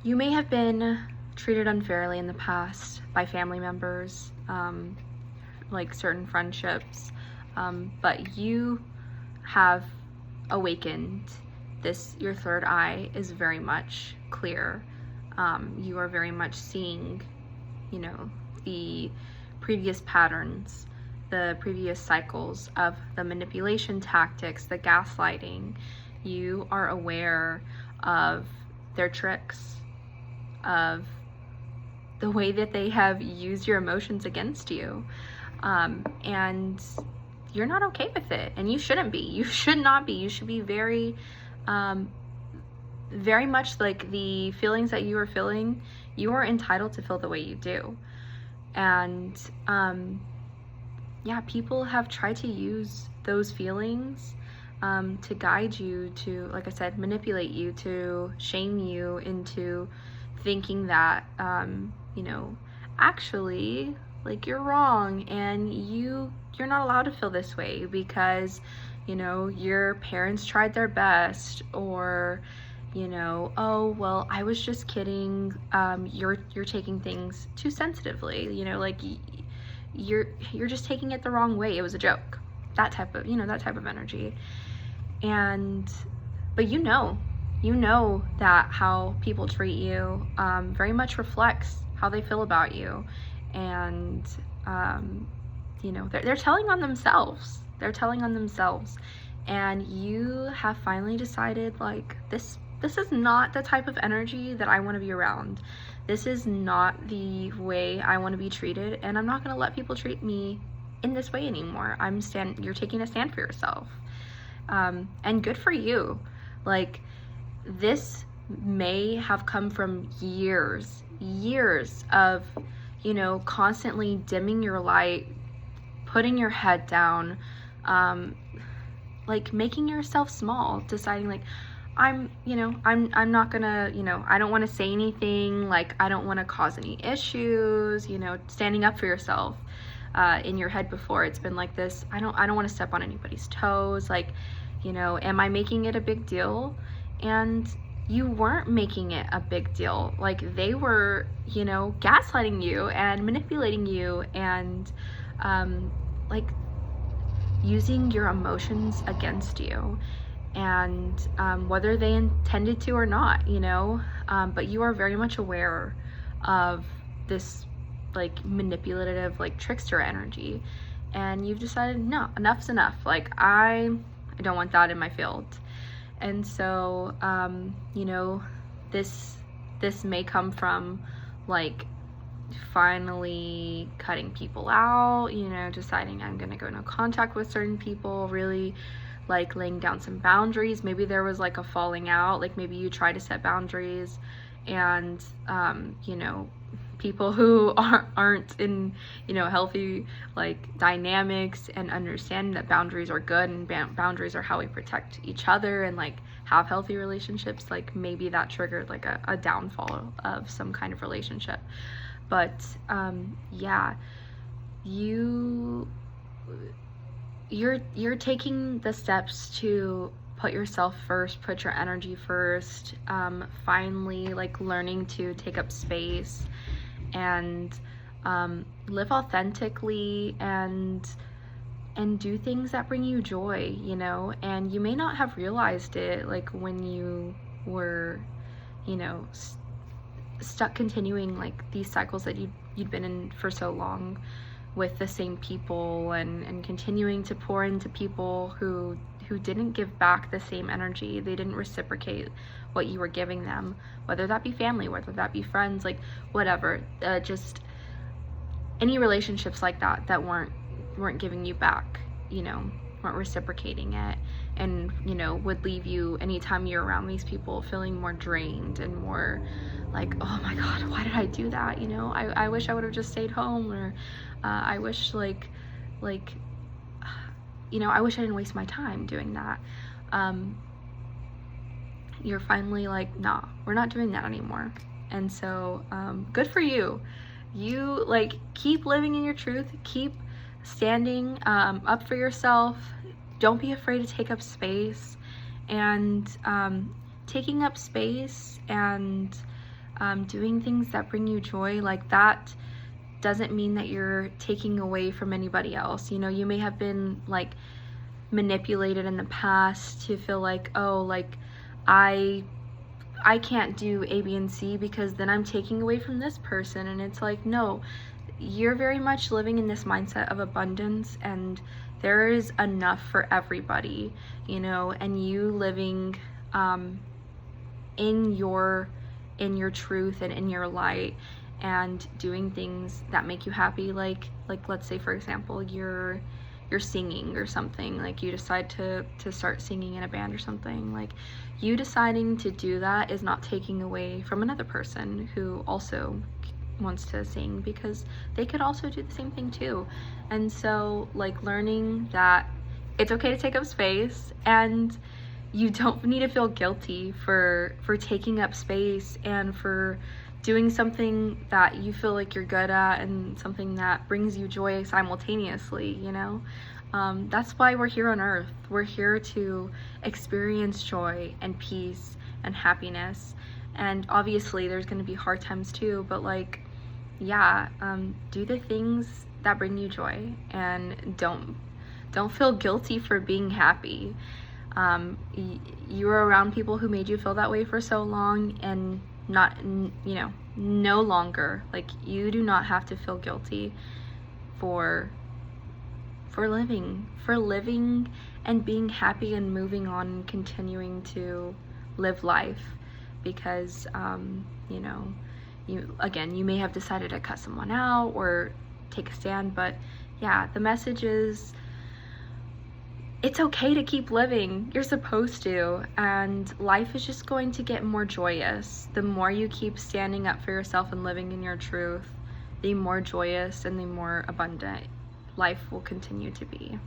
You may have been treated unfairly in the past by family members, like certain friendships, but you have awakened. Your third eye is very much clear. You are very much seeing, the previous patterns, the previous cycles of the manipulation tactics, the gaslighting. You are aware of their tricks, of the way that they have used your emotions against you. And you're not okay with it, and you shouldn't be. You should not be. You should be very, very much like the feelings that you are feeling. You are entitled to feel the way you do. And people have tried to use those feelings to guide you, to, like I said, manipulate you, to shame you into thinking that, actually, like, you're wrong, and you're not allowed to feel this way because, your parents tried their best, or, oh, well, I was just kidding. You're taking things too sensitively, like you're just taking it the wrong way. It was a joke. That type of energy. But you know that how people treat you very much reflects how they feel about you. And, they're telling on themselves. They're telling on themselves. And you have finally decided, like, this is not the type of energy that I want to be around. This is not the way I want to be treated, and I'm not going to let people treat me in this way anymore. You're taking a stand for yourself. And good for you. Like, this may have come from years of, constantly dimming your light, putting your head down, like making yourself small, deciding like, I'm not gonna, I don't want to say anything, like, I don't want to cause any issues, standing up for yourself. In your head before, it's been like this, I don't want to step on anybody's toes, like, am I making it a big deal? And you weren't making it a big deal. Like, they were, gaslighting you and manipulating you, and like using your emotions against you. And whether they intended to or not, but you are very much aware of this, like, manipulative, like, trickster energy, and you've decided, no, enough's enough. Like, I don't want that in my field. And so this may come from, like, finally cutting people out, deciding I'm gonna go no contact with certain people, really, like, laying down some boundaries. Maybe there was, like, a falling out, like, maybe you try to set boundaries, and people who aren't in, healthy, like, dynamics, and understand that boundaries are good, and boundaries are how we protect each other and, like, have healthy relationships. Like, maybe that triggered, like, a downfall of some kind of relationship. But you're taking the steps to put yourself first, put your energy first, finally, like, learning to take up space and live authentically, and do things that bring you joy, and you may not have realized it, like, when you were, stuck continuing, like, these cycles that you'd been in for so long with the same people, and continuing to pour into people who didn't give back the same energy. They didn't reciprocate what you were giving them, whether that be family, whether that be friends, like, whatever, just any relationships like that weren't giving you back, weren't reciprocating it, and would leave you, anytime you're around these people, feeling more drained and more like, oh my god, why did I do that? I wish I would have just stayed home, or I wish, like I wish I didn't waste my time doing that. You're finally like, nah, we're not doing that anymore. And so good for you. You, like, keep living in your truth, keep standing up for yourself. Don't be afraid to take up space. And taking up space and doing things that bring you joy, like that doesn't mean that you're taking away from anybody else. You know, you may have been like manipulated in the past to feel like, oh, like I can't do A, B, and C because then I'm taking away from this person. And it's like, no, you're very much living in this mindset of abundance, and there is enough for everybody, you know, and you living in your truth and in your light, and doing things that make you happy, like let's say, for example, you're singing or something, like you decide to start singing in a band or something. Like, you deciding to do that is not taking away from another person who also wants to sing, because they could also do the same thing too. And so, like, learning that it's okay to take up space, and you don't need to feel guilty for taking up space and for doing something that you feel like you're good at and something that brings you joy simultaneously, you know. That's why we're here on earth. We're here to experience joy and peace and happiness. And obviously there's going to be hard times too, but like, yeah, do the things that bring you joy, and don't feel guilty for being happy. You were around people who made you feel that way for so long, and no longer. Like, you do not have to feel guilty for living and being happy and moving on and continuing to live life, because you may have decided to cut someone out or take a stand, but yeah, the message is, it's okay to keep living. You're supposed to, and life is just going to get more joyous. The more you keep standing up for yourself and living in your truth, the more joyous and the more abundant life will continue to be.